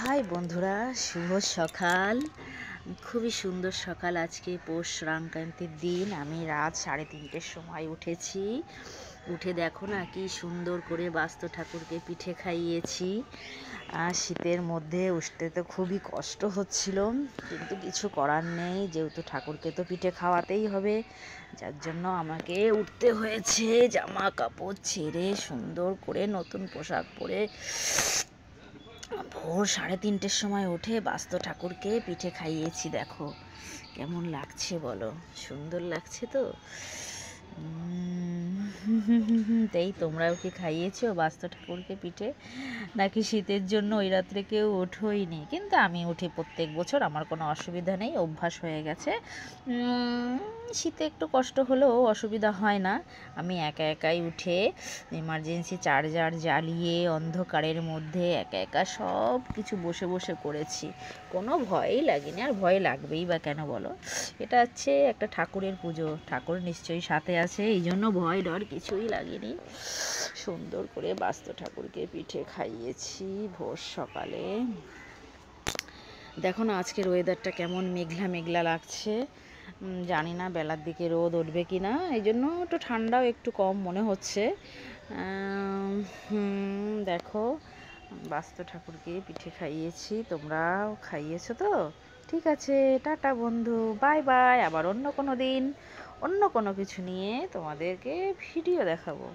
High বন্ধুরা, শুভ সকাল। খুবই সুন্দর সকাল আজকে, পৌষ সংক্রান্তির দিন। আমি রাত 3:30টার সময় উঠেছি। উঠে দেখো না কি সুন্দর করে বাস্তু ঠাকুরকে পিঠে খাইয়েছি। আর শীতের মধ্যে উঠতে তো খুবই কষ্ট হচ্ছিল, কিন্তু কিছু করার নেই, যেহেতু ঠাকুরকে তো পিঠে খাওয়াতেই হবে, যার জন্য আমাকে উঠতে হয়েছে। জামা কাপড় ছেড়ে সুন্দর করে নতুন পোশাক পরে ভোর 3:30টার সময় উঠে বাস্তু ঠাকুরকে পিঠে খাইয়েছি। দেখো কেমন লাগছে বলো, সুন্দর লাগছে তো। তাই তোমরাও কি খাইয়েছো বাস্তু ঠাকুরকে পিঠে, নাকি শীতের জন্য ওই রাত্রে কেউ ওঠোই নি? কিন্তু আমি উঠি প্রত্যেক বছর, আমার কোনো অসুবিধা নেই, অভ্যাস হয়ে গেছে। শীতে একটু কষ্ট হলেও অসুবিধা হয় না। আমি একা একাই উঠে এমার্জেন্সি চার্জার জ্বালিয়ে অন্ধকারের মধ্যে একা একা সব কিছু বসে বসে করেছি। কোনো ভয়ই লাগেনি, আর ভয় লাগবেই বা কেন বলো? এটা হচ্ছে একটা ঠাকুরের পুজো, ঠাকুর নিশ্চয়ই সাথে আছে, এই জন্য ভয় ডর কিছুই লাগেনি। সুন্দর করে বাস্তু ঠাকুরকে পিঠে খাইয়েছি ভোর সকালে। দেখো না আজকের ওয়েদারটা কেমন মেঘলা মেঘলা লাগছে। জানি না বেলার দিকে রোদ উঠবে কি না, এই জন্য একটু ঠান্ডাও একটু কম মনে হচ্ছে। দেখো বাস্তু ঠাকুরকে পিঠে খাইয়েছি, তোমরাও খাইয়েছো তো? ঠিক আছে, টাটা বন্ধু, বাই বাই। আবার অন্য কোনো দিন অন্য কোনো কিছু নিয়ে তোমাদেরকে ভিডিও দেখাবো।